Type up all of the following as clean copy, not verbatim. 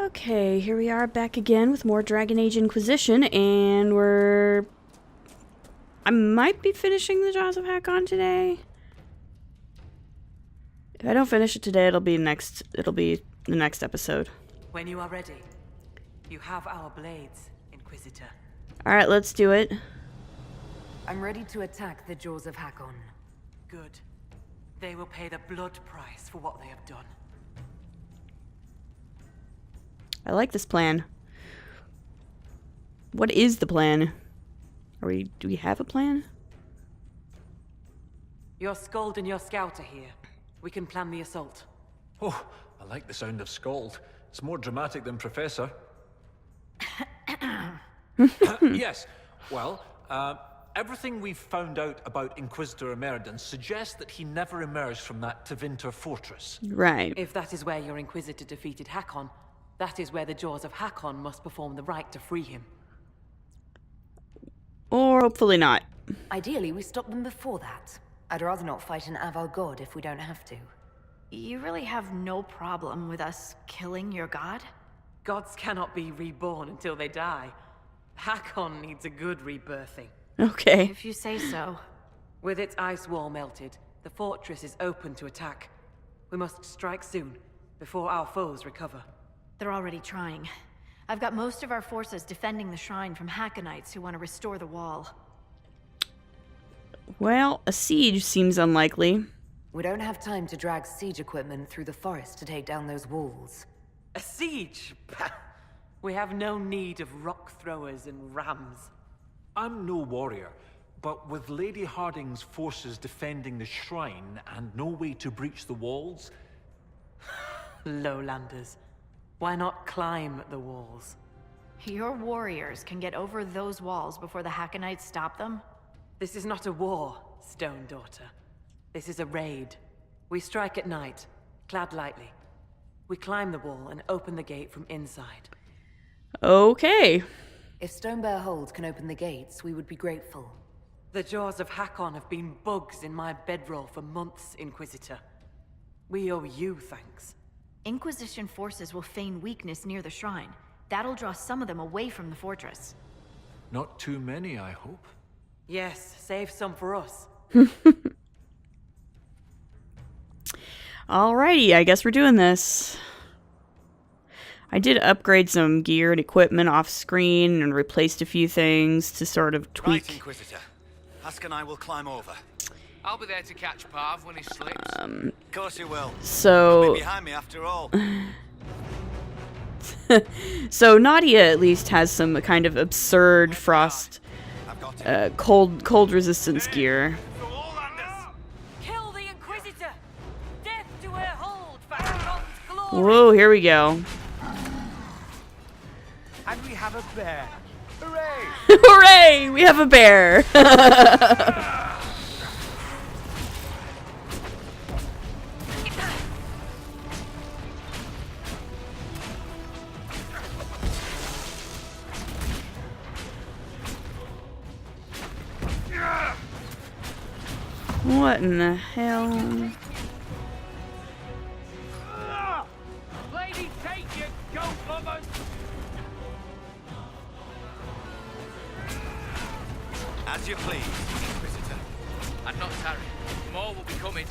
Okay, here we are back again with more Dragon Age Inquisition, and I might be finishing the Jaws of Hakon today. If I don't finish it today, it'll be the next episode. When you are ready, you have our blades, Inquisitor. Alright, let's do it. I'm ready to attack the Jaws of Hakon. Good. They will pay the blood price for what they have done. I like this plan. What is the plan? Do we have a plan? Your Skald and your Scout are here. We can plan the assault. Oh, I like the sound of Skald. It's more dramatic than Professor. Yes, well, everything we've found out about Inquisitor Emeridan suggests that he never emerged from that Tevinter fortress. Right. If that is where your Inquisitor defeated Hakon, that is where the Jaws of Hakon must perform the rite to free him. Or hopefully not. Ideally, we stop them before that. I'd rather not fight an Avar god if we don't have to. You really have no problem with us killing your god? Gods cannot be reborn until they die. Hakon needs a good rebirthing. Okay. If you say so. With its ice wall melted, the fortress is open to attack. We must strike soon, before our foes recover. They're already trying. I've got most of our forces defending the shrine from Hakonites who want to restore the wall. Well, a siege seems unlikely. We don't have time to drag siege equipment through the forest to take down those walls. A siege? Pah! We have no need of rock throwers and rams. I'm no warrior, but with Lady Harding's forces defending the shrine and no way to breach the walls... Lowlanders. Why not climb the walls? Your warriors can get over those walls before the Hakonites stop them? This is not a war, Stone Daughter. This is a raid. We strike at night, clad lightly. We climb the wall and open the gate from inside. Okay. If Stonebear Hold can open the gates, we would be grateful. The Jaws of Hakon have been bugs in my bedroll for months, Inquisitor. We owe you thanks. Inquisition forces will feign weakness near the shrine. That'll draw some of them away from the fortress. Not too many, I hope. Yes, save some for us. Alrighty, I guess we're doing this. I did upgrade some gear and equipment off screen and replaced a few things to sort of tweak. Right, Inquisitor. Husk and I will climb over. I'll be there to catch Parv when he slips. Of course you will. So You'll be behind me after all. So Nadia at least has some kind of absurd frost, I've got it. cold resistance gear. Kill the Inquisitor! Death to her hold for Hakon's glory! Whoa, here we go. And we have a bear. Hooray! Hooray! We have a bear. What in the hell? Lady, take your goat lovers! As you please, Inquisitor. And not tarry. More will be coming.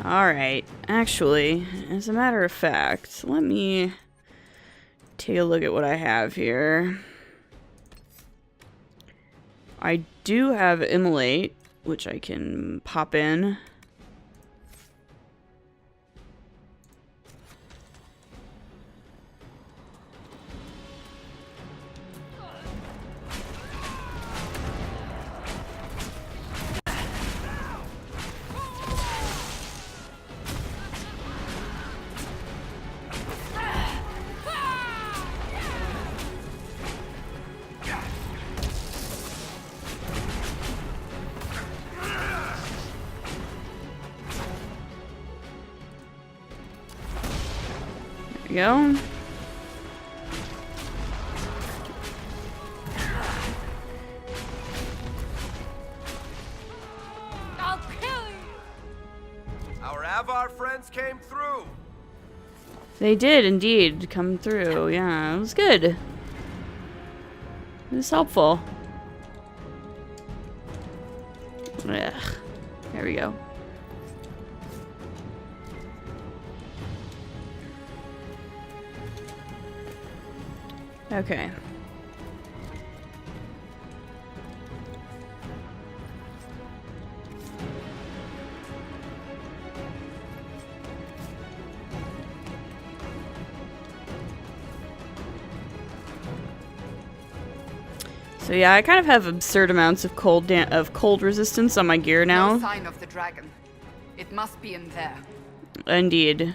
Alright, actually, as a matter of fact, let me take a look at what I have here. I do have Immolate, which I can pop in. There we go. I'll kill you! Our Avar friends came through. They did indeed come through. Yeah, it was good. It was helpful. Ugh. There we go. Okay. So yeah, I kind of have absurd amounts of cold resistance on my gear now. No sign of the dragon. It must be in there. Indeed.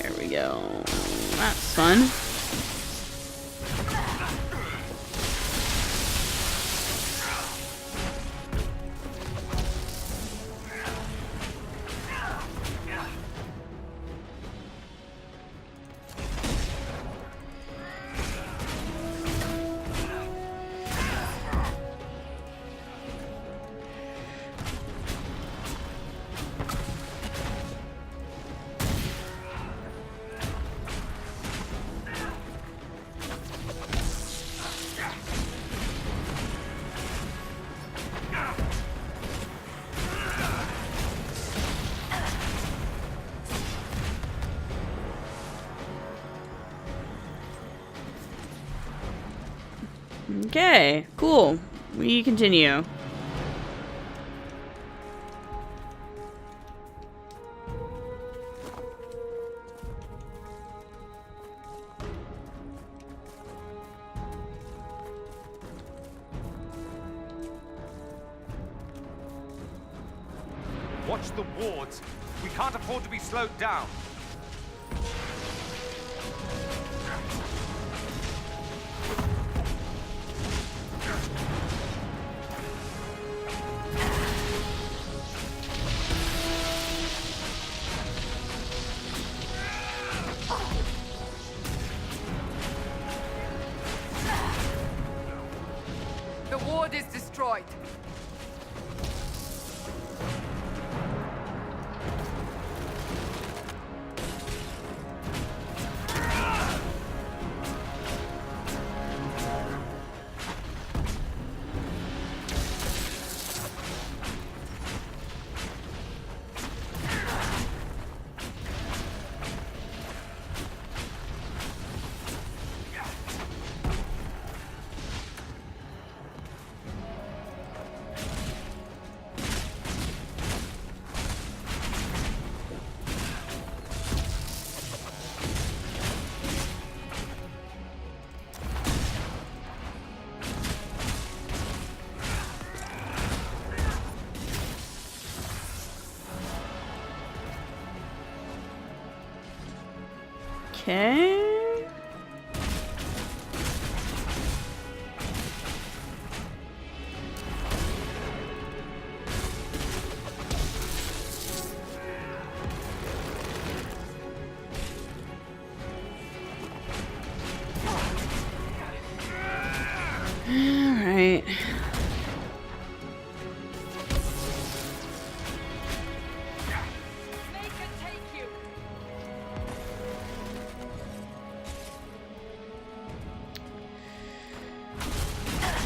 There we go. That's fun. Okay, cool. We continue. Watch the wards. We can't afford to be slowed down. The ward is destroyed. Okay. All right.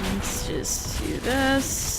Let's just do this.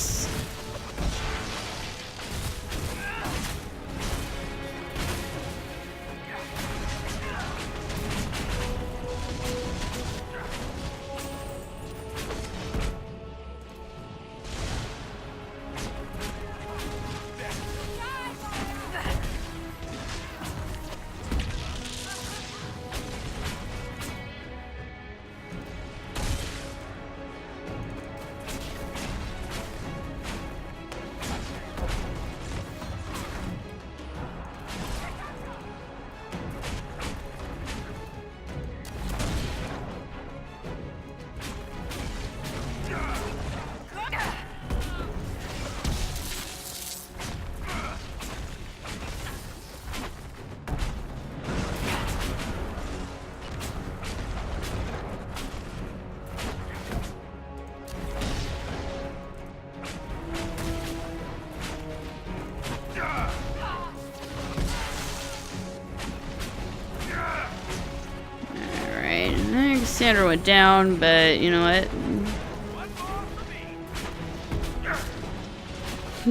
Cassandra went down, but you know what?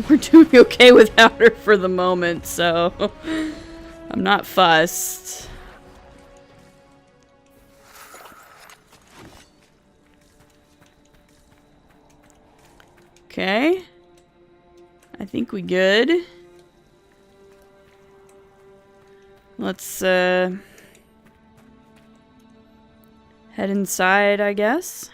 We're doing okay without her for the moment, so I'm not fussed. Okay. I think we good. Let's head inside, I guess.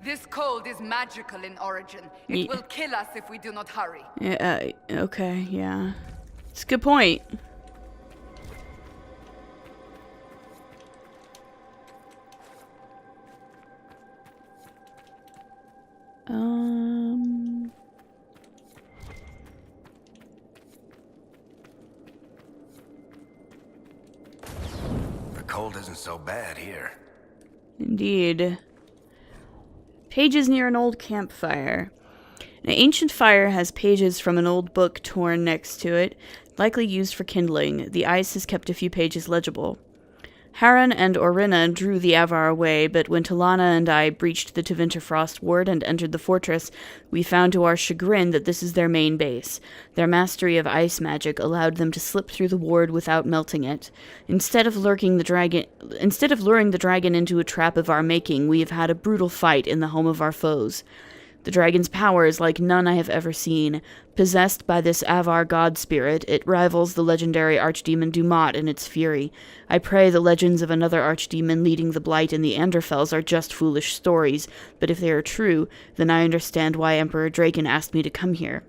This cold is magical in origin. It will kill us if we do not hurry. Yeah, okay, yeah. It's a good point. The cold isn't so bad here. Indeed. Pages near an old campfire. An ancient fire has pages from an old book torn next to it, likely used for kindling. The ice has kept a few pages legible. Harren and Orrinna drew the Avar away, but when Talana and I breached the Tevinterfrost ward and entered the fortress, we found to our chagrin that this is their main base. Their mastery of ice magic allowed them to slip through the ward without melting it. Instead of luring the dragon into a trap of our making, we have had a brutal fight in the home of our foes. The dragon's power is like none I have ever seen. Possessed by this Avar god spirit, it rivals the legendary archdemon Dumat in its fury. I pray the legends of another archdemon leading the Blight in the Anderfels are just foolish stories, but if they are true, then I understand why Emperor Draken asked me to come here.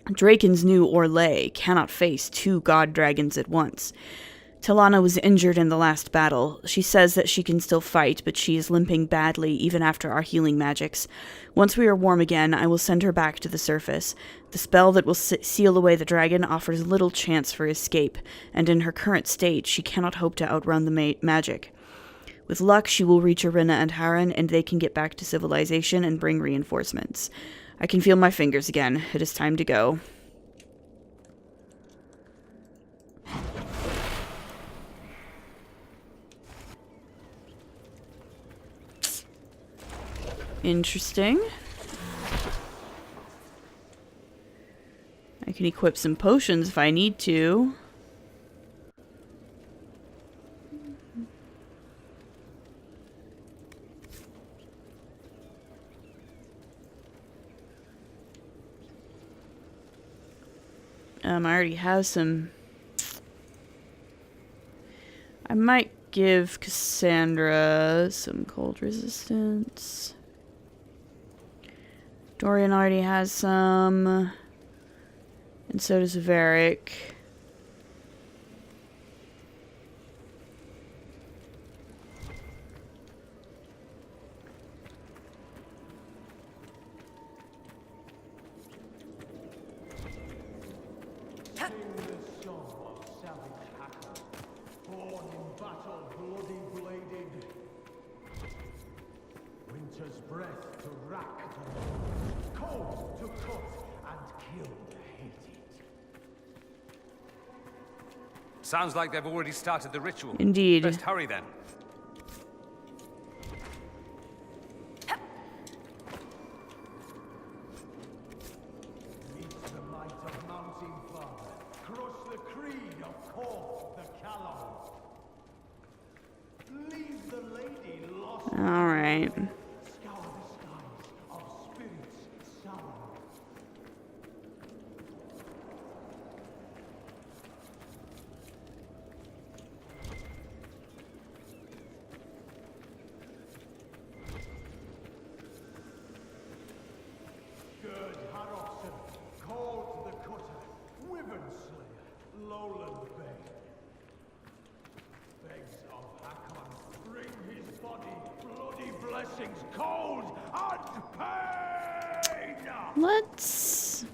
Draken's new Orlais cannot face two god dragons at once. Talana was injured in the last battle. She says that she can still fight, but she is limping badly even after our healing magics. Once we are warm again, I will send her back to the surface. The spell that will seal away the dragon offers little chance for escape, and in her current state, she cannot hope to outrun the magic. With luck, she will reach Orrinna and Harren, and they can get back to civilization and bring reinforcements. I can feel my fingers again. It is time to go. Interesting. I can equip some potions if I need to. I already have some. I might give Cassandra some cold resistance. Dorian already has some, and so does Varric. Winter's breath to rack the cold to cut and kill the hated. Sounds like they've already started the ritual. Indeed. Best hurry then. Meet the might of Mountain Father. Crush the creed of Corp the Callow. Leave the lady lost. All right. Scour the skies of spirits sorrow. lowland beg. Begs of Hakon, bring his body, bloody blessings, cold and pain! Let's...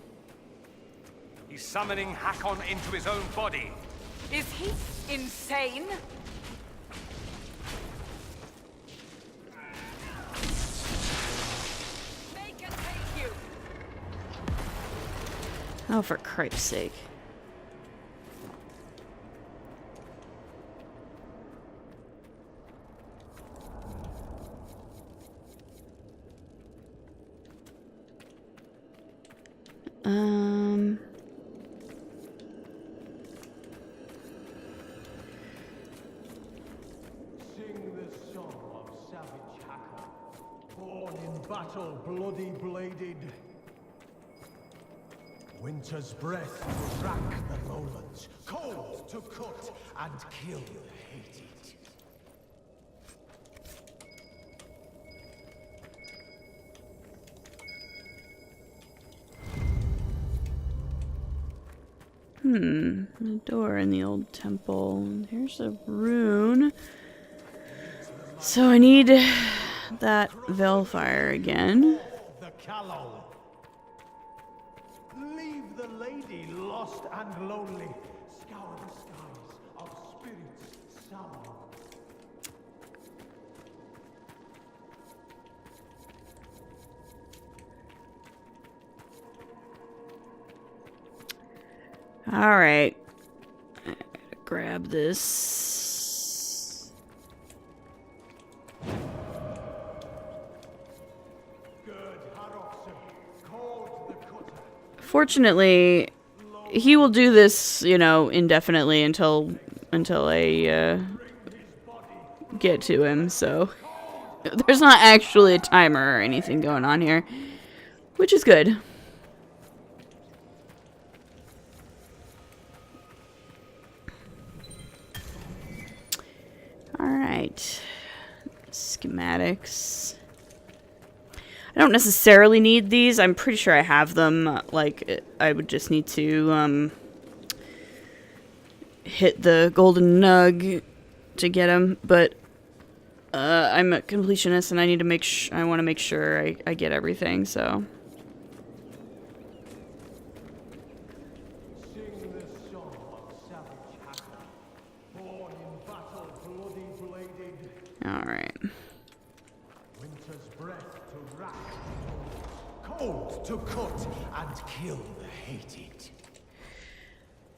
He's summoning Hakon into his own body. Is he insane? Make it take you. Oh, for Christ's sake. Sing the song of savage Hakon, born in battle, bloody bladed. Winter's breath to rack the lowlands, cold to cut and kill the hated. A door in the old temple. Here's a rune. So I need that Veilfire again. The callow. Leave the lady lost and lonely. Scour the skies of spirits sour. Alright. I gotta grab this. Fortunately, he will do this, you know, indefinitely until I get to him, so there's not actually a timer or anything going on here, which is good. Alright. Schematics. I don't necessarily need these. I'm pretty sure I have them. Like, I would just need to hit the golden nug to get them. But I'm a completionist, and I need to I want to make sure I get everything. So. All right. Winter's breath to rack, cold to cut and kill the hated.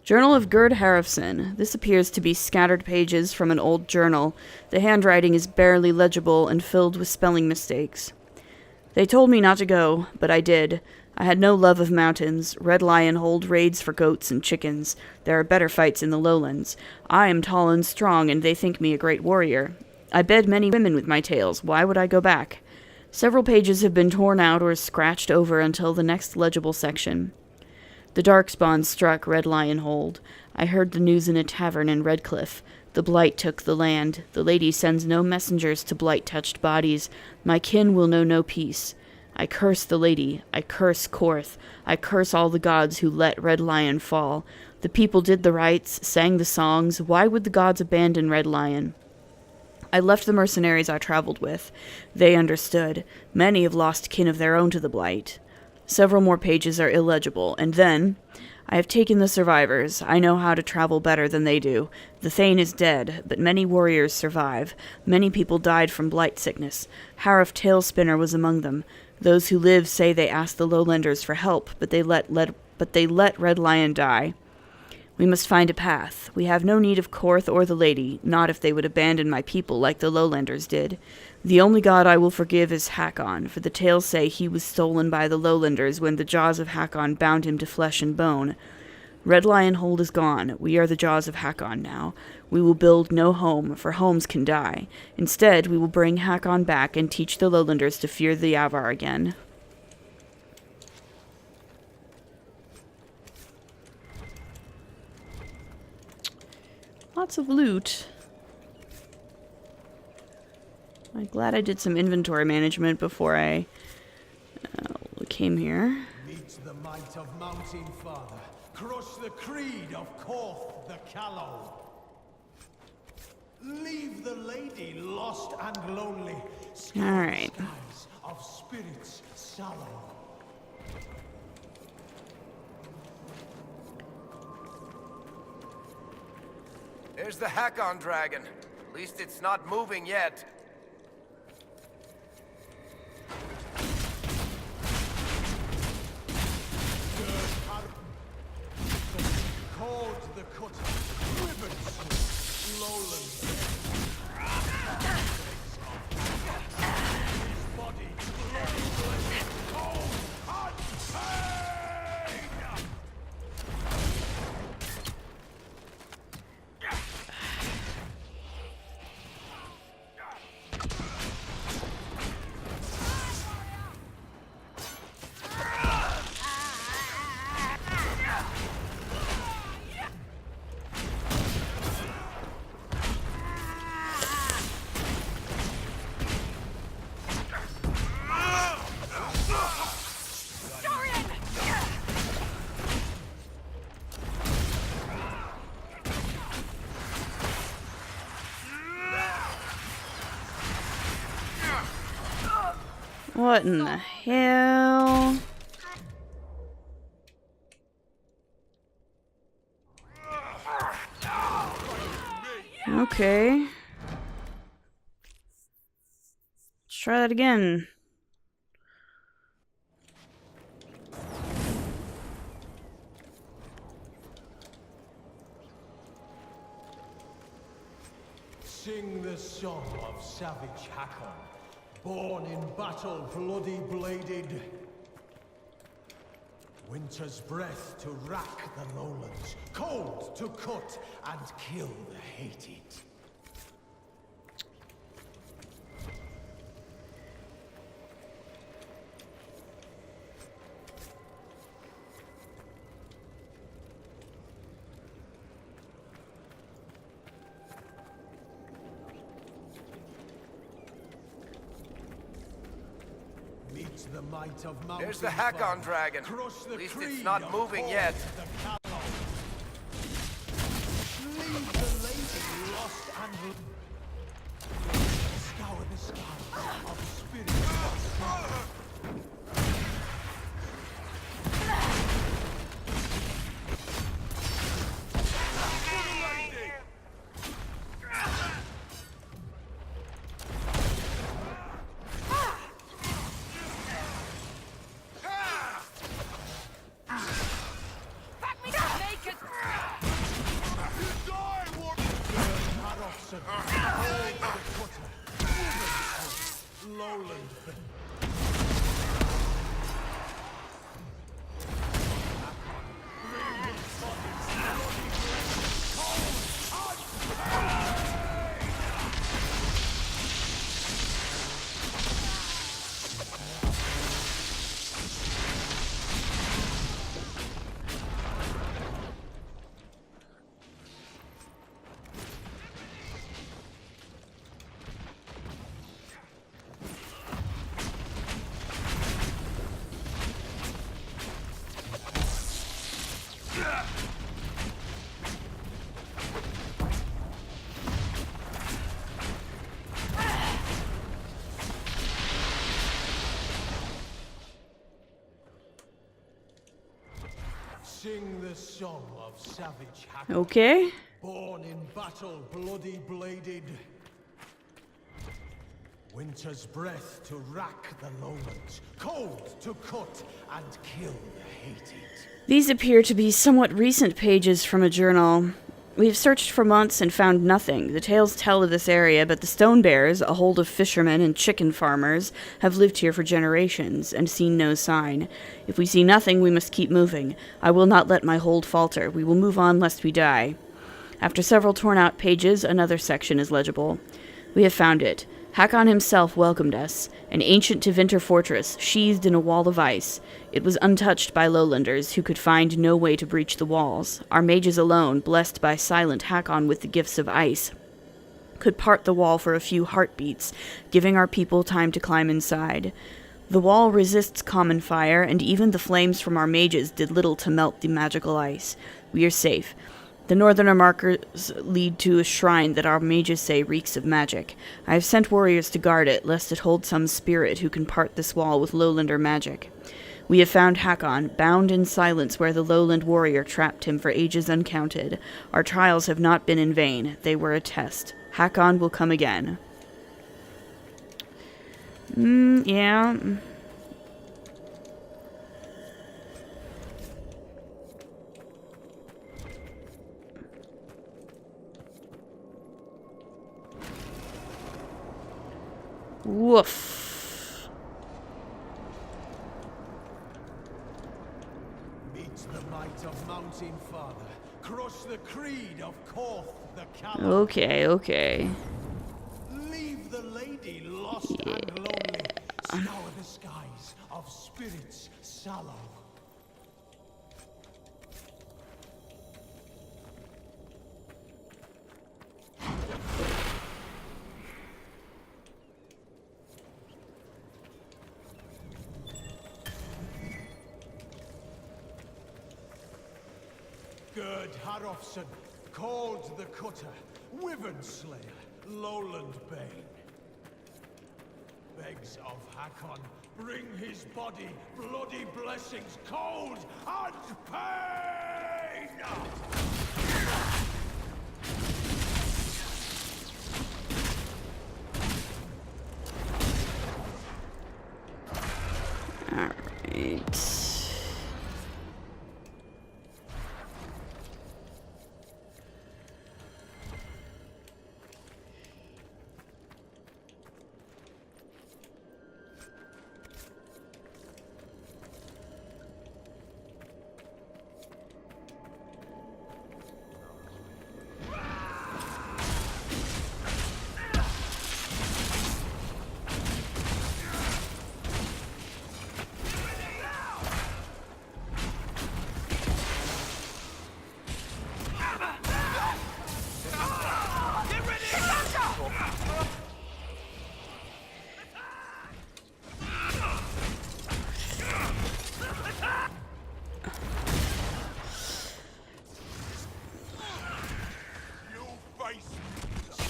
Journal of Gerd Harifson. This appears to be scattered pages from an old journal. The handwriting is barely legible and filled with spelling mistakes. They told me not to go, but I did. I had no love of mountains. Red Lion hold raids for goats and chickens. There are better fights in the lowlands. I am tall and strong, and they think me a great warrior. I bed many women with my tales. Why would I go back? Several pages have been torn out or scratched over until the next legible section. The Darkspawn struck Red Lion Hold. I heard the news in a tavern in Redcliffe. The Blight took the land. The lady sends no messengers to Blight-touched bodies. My kin will know no peace. I curse the lady. I curse Korth. I curse all the gods who let Red Lion fall. The people did the rites, sang the songs. Why would the gods abandon Red Lion? I left the mercenaries I traveled with. They understood. Many have lost kin of their own to the Blight. Several more pages are illegible, and then... I have taken the survivors. I know how to travel better than they do. The Thane is dead, but many warriors survive. Many people died from blight sickness. Harif Tailspinner was among them. Those who live say they asked the lowlanders for help, but they let Red Lion die. We must find a path. We have no need of Korth or the lady, not if they would abandon my people like the lowlanders did. The only god I will forgive is Hakon, for the tales say he was stolen by the lowlanders when the jaws of Hakon bound him to flesh and bone. Red Lion Hold is gone. We are the jaws of Hakon now. We will build no home, for homes can die. Instead, we will bring Hakon back and teach the lowlanders to fear the Avar again. Lots of loot. I'm glad I did some inventory management before I came here. Meet the might of Mountain Father, Crush the creed of Korth the Callow. Leave the lady lost and lonely. All right. Skies of spirits sallow. There's the Hakon dragon. At least it's not moving yet. Cold the cutter. Ribbons. Lowland. His body. Cold and pain. What in the hell? Okay. Let's try that again. Sing the song of savage Hakon, born in battle bloody bladed. Winter's breath to rack the lowlands, cold to cut and kill the hated. The might of There's the Hakon dragon. At least it's not moving yet. Leave the lady lost and scour the skies of spirits. Sing the song of savage Hakon. Okay. Born in battle, bloody bladed. Winter's breath to rack the lowlands, cold to cut and kill the hated. These appear to be somewhat recent pages from a journal. We have searched for months and found nothing. The tales tell of this area, but the Stone Bears, a hold of fishermen and chicken farmers, have lived here for generations and seen no sign. If we see nothing, we must keep moving. I will not let my hold falter. We will move on lest we die. After several torn-out pages, another section is legible. We have found it. Hakon himself welcomed us, an ancient Tevinter fortress, sheathed in a wall of ice. It was untouched by lowlanders, who could find no way to breach the walls. Our mages alone, blessed by silent Hakon with the gifts of ice, could part the wall for a few heartbeats, giving our people time to climb inside. The wall resists common fire, and even the flames from our mages did little to melt the magical ice. We are safe. The northerner markers lead to a shrine that our mages say reeks of magic. I have sent warriors to guard it, lest it hold some spirit who can part this wall with lowlander magic. We have found Hakon, bound in silence where the lowland warrior trapped him for ages uncounted. Our trials have not been in vain. They were a test. Hakon will come again. Yeah. Woof. Meet the might of Mountain Father. Crush the creed of Korth the Callow. Okay. Leave the lady lost and lonely. Scour the skies of spirits sallow. Gerd Harofsson, called the Cutter, Wyvern Slayer, Lowland Bane. Begs of Hakon, bring his body, bloody blessings, cold and pain! Alright.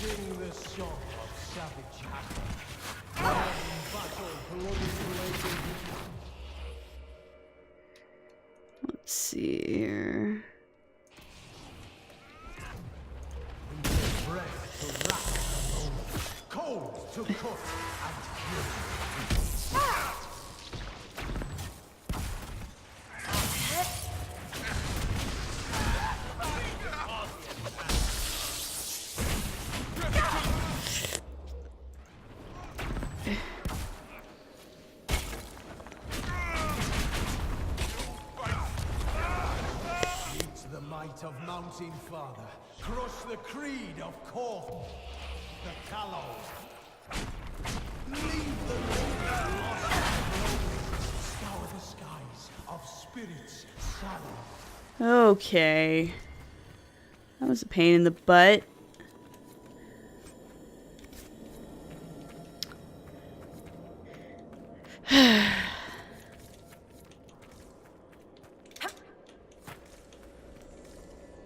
Sing the song of savage Hakon. Battle, bloody blazing. Let's see here. Breath to wrap alone. Cold to cut and kill. Of Mountain Father, crush the creed of Korth the Callow. Leave the lady lost and lonely. Scour the skies of spirits sallow. Okay. That was a pain in the butt.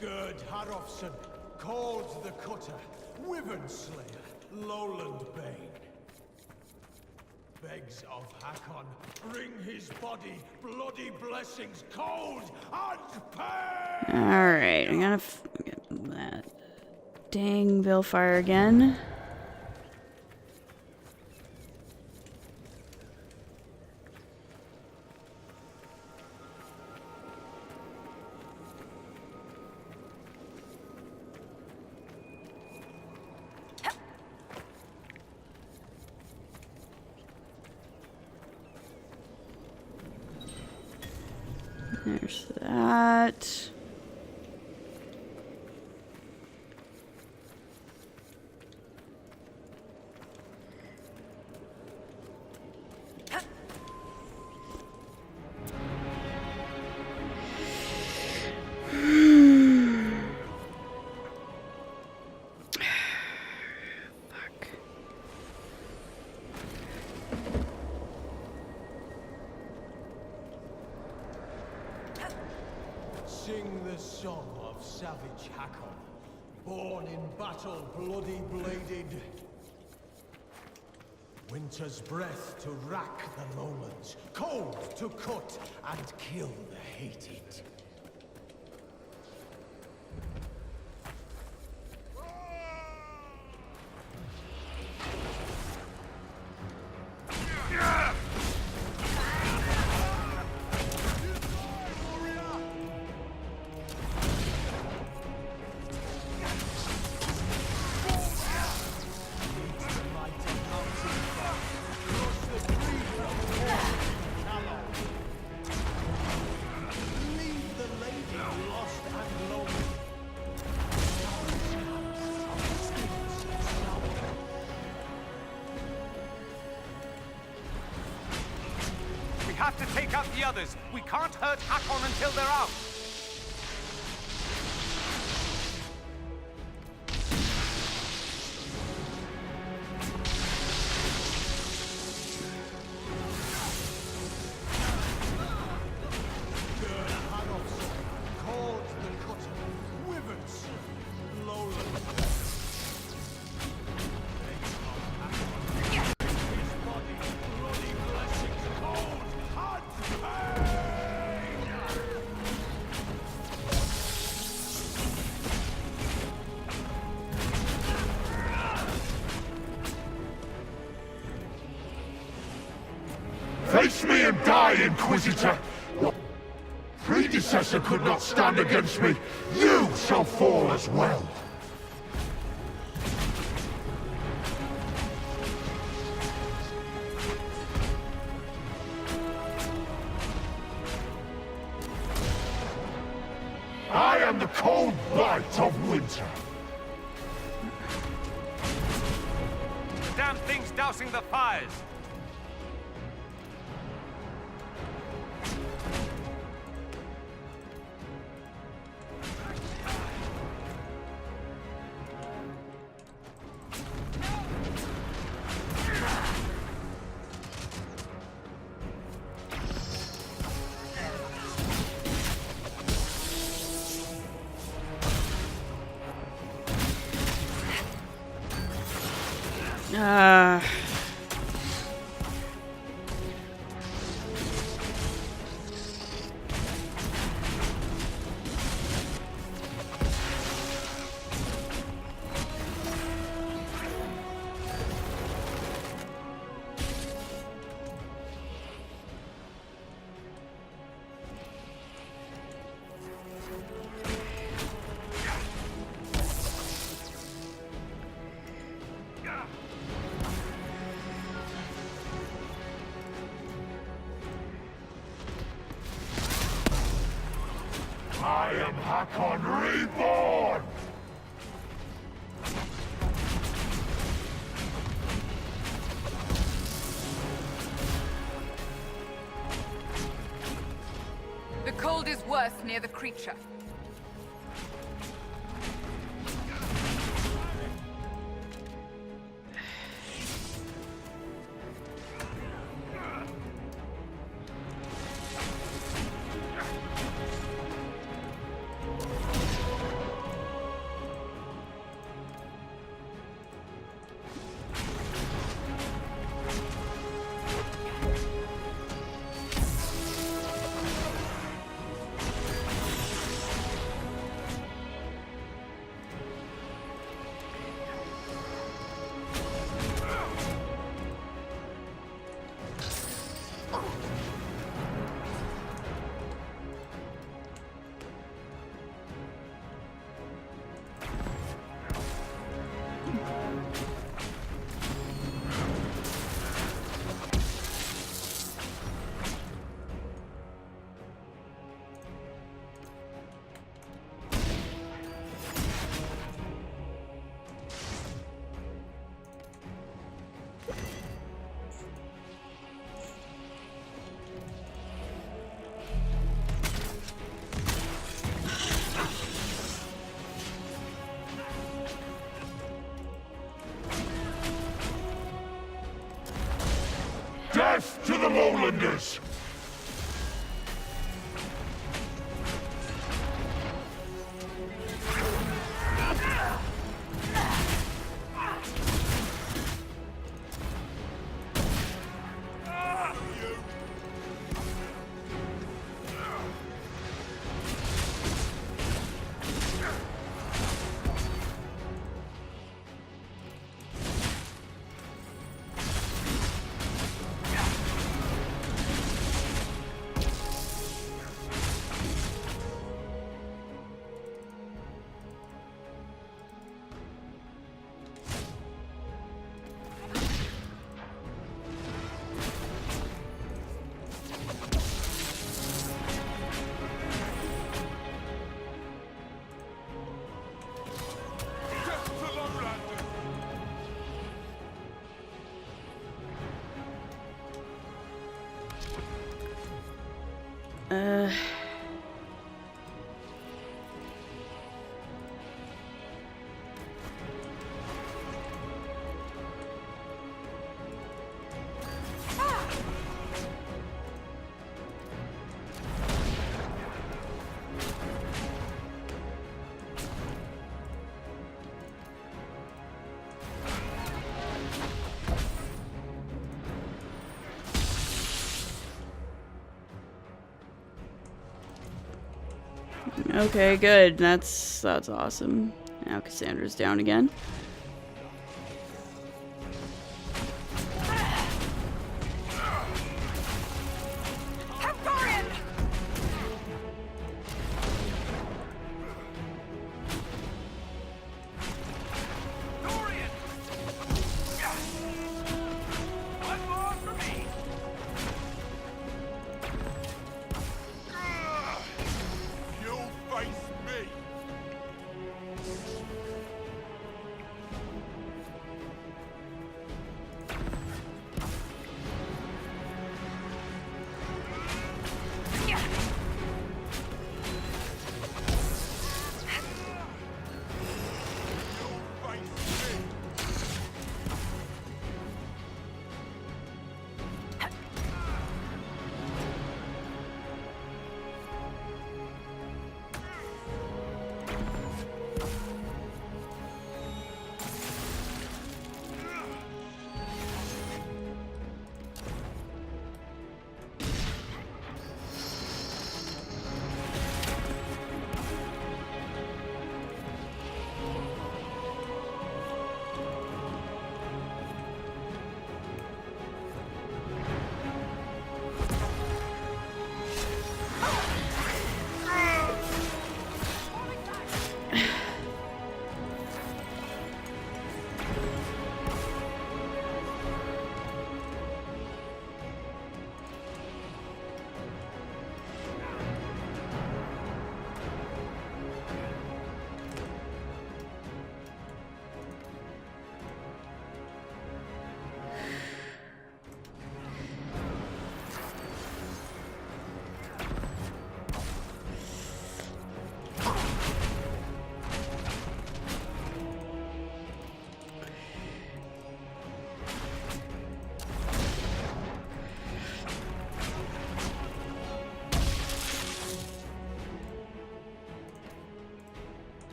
Gerd Harofsson, called the Cutter, Wyvern Slayer, Lowland Bane. Begs of Hakon, bring his body, bloody blessings, cold and pain! Alright, I'm gonna get that dang Vilfire again. There's that. sing the song of savage Hakon, born in battle, bloody bladed. Winter's breath to rack the lowlands, cold to cut and kill the hated. We have to take out the others. We can't hurt Hakon until they're out. Face me and die, Inquisitor! Your predecessor could not stand against me. You shall fall as well. I am the cold bite of winter. The damn thing's dousing the fires. I am Hakon Reborn! The cold is worse near the creature. Death to the lowlanders! Uh... Okay, good. That's awesome. Now Cassandra's down again.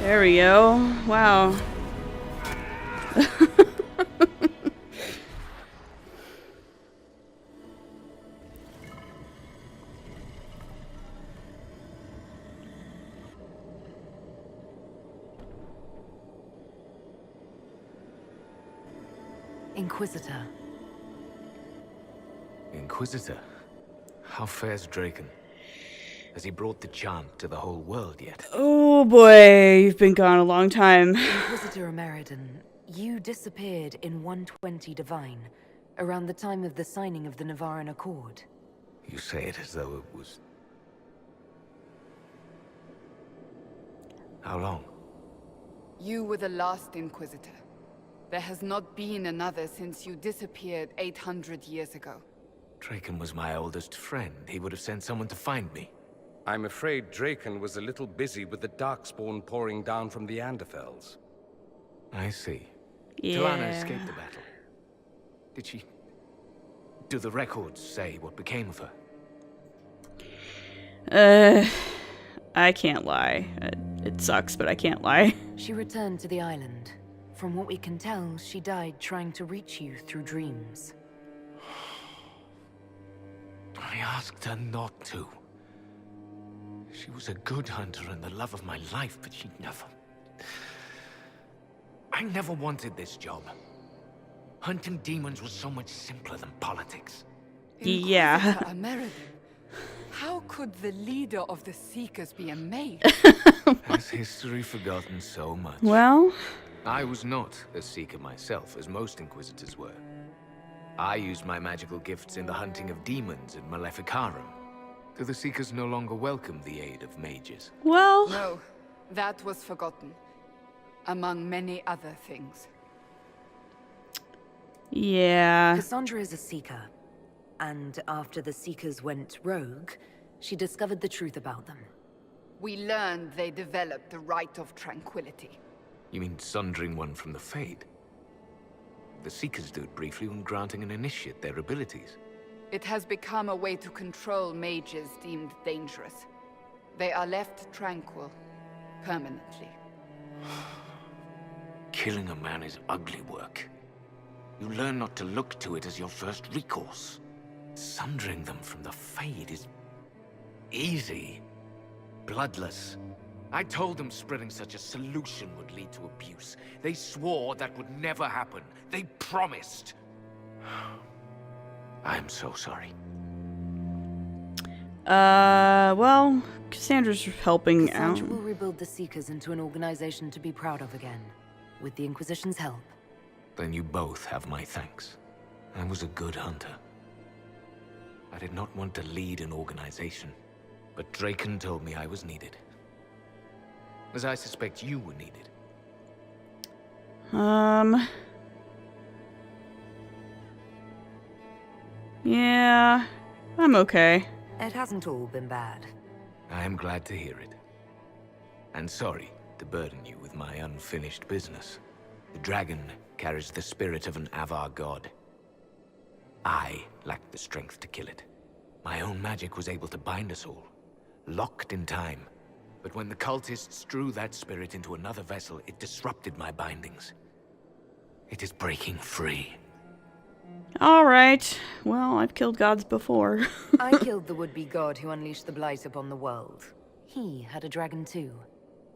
There we go. Wow. Inquisitor. Inquisitor? How fares Draken? Has he brought the chant to the whole world yet? Oh boy, you've been gone a long time. Inquisitor American, you disappeared in 120 Divine, around the time of the signing of the Navaran Accord. You say it as though it was... How long? You were the last Inquisitor. There has not been another since you disappeared 800 years ago. Draken was my oldest friend. He would have sent someone to find me. I'm afraid Draken was a little busy with the Darkspawn pouring down from the Anderfells. I see. Yeah. Talana escaped the battle. Did she... Do the records say what became of her? I can't lie. It sucks, but I can't lie. She returned to the island. From what we can tell, she died trying to reach you through dreams. I asked her not to. She was a good hunter and the love of my life, but she never... I never wanted this job. Hunting demons was so much simpler than politics. Yeah. Inquisitor American, how could the leader of the Seekers be a mage? Has history forgotten so much? Well, I was not a Seeker myself, as most Inquisitors were. I used my magical gifts in the hunting of demons in Maleficarum. Do the Seekers no longer welcome the aid of mages? well, No, that was forgotten. Among many other things. yeah. Cassandra is a Seeker. And after the Seekers went rogue, she discovered the truth about them. We learned they developed the Right of Tranquility. You mean sundering one from the Fade? The Seekers do it briefly when granting an initiate their abilities. It has become a way to control mages deemed dangerous. They are left tranquil, permanently. Killing a man is ugly work. You learn not to look to it as your first recourse. Sundering them from the Fade is... easy. Bloodless. I told them spreading such a solution would lead to abuse. They swore that would never happen. They promised. I am so sorry. Well, Cassandra's helping out. Cassandra will rebuild the Seekers into an organization to be proud of again, with the Inquisition's help. Then you both have my thanks. I was a good hunter. I did not want to lead an organization, but Draken told me I was needed. As I suspect you were needed. Yeah, I'm okay. It hasn't all been bad. I am glad to hear it. And sorry to burden you with my unfinished business. The dragon carries the spirit of an Avar god. I lacked the strength to kill it. My own magic was able to bind us all, locked in time. But when the cultists drew that spirit into another vessel, it disrupted my bindings. It is breaking free. Alright. Well, I've killed gods before. I killed the would-be god who unleashed the blight upon the world. He had a dragon too.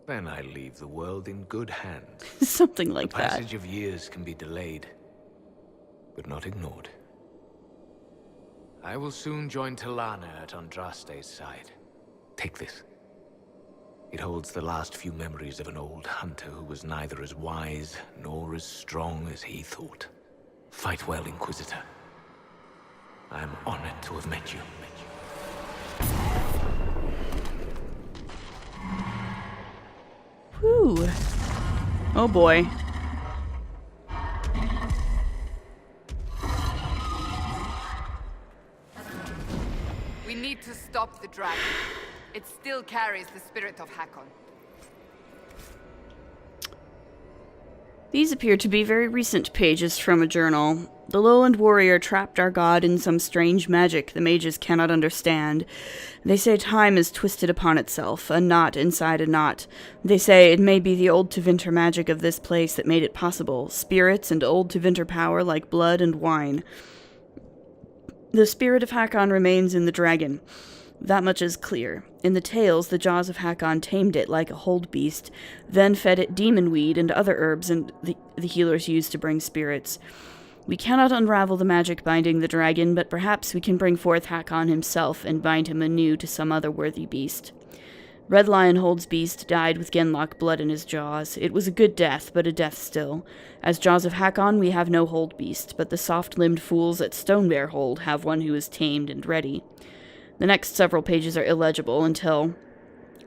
Then I leave the world in good hands. Something like The that. passage of years can be delayed, but not ignored. I will soon join Talana at Andraste's side. Take this. It holds the last few memories of an old hunter who was neither as wise nor as strong as he thought. Fight well, Inquisitor. I am honored to have met you. Whew. Oh boy. We need to stop the dragon. It still carries the spirit of Hakon. These appear to be very recent pages from a journal. The lowland warrior trapped our god in some strange magic the mages cannot understand. They say time is twisted upon itself, a knot inside a knot. They say it may be the old Tevinter magic of this place that made it possible, spirits and old Tevinter power like blood and wine. The spirit of Hakon remains in the dragon. That much is clear. In the tales, the jaws of Hakon tamed it like a hold beast, then fed it demon weed and other herbs and the healers used to bring spirits. We cannot unravel the magic binding the dragon, but perhaps we can bring forth Hakon himself and bind him anew to some other worthy beast. Red Lion Hold's beast died with Genlock blood in his jaws. It was a good death, but a death still. As Jaws of Hakon, we have no hold beast, but the soft-limbed fools at Stonebear Hold have one who is tamed and ready. The next several pages are illegible until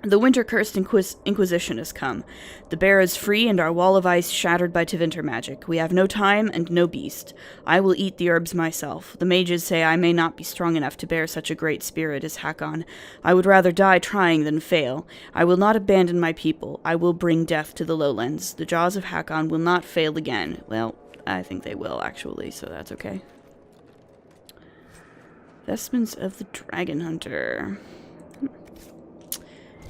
The winter-cursed Inquisition has come. The bear is free and our wall of ice shattered by Tevinter magic. We have no time and no beast. I will eat the herbs myself. The mages say I may not be strong enough to bear such a great spirit as Hakon. I would rather die trying than fail. I will not abandon my people. I will bring death to the lowlands. The jaws of Hakon will not fail again. Well, I think they will, actually, so that's okay. Vestments of the Dragon Hunter.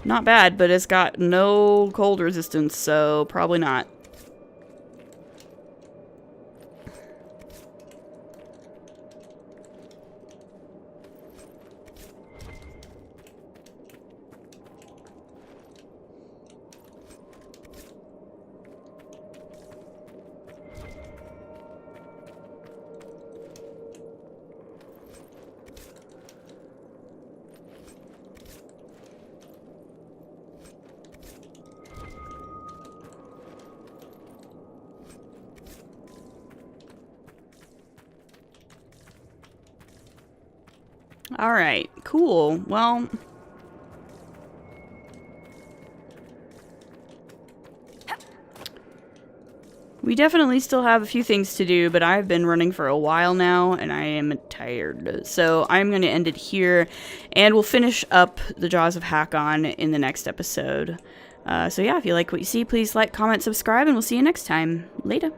Not bad, but it's got no cold resistance, so probably not. Alright, cool. Well, we definitely still have a few things to do, but I've been running for a while now, and I am tired. So I'm going to end it here, and we'll finish up the Jaws of Hakon in the next episode. So yeah, if you like what you see, please like, comment, subscribe, and we'll see you next time. Later.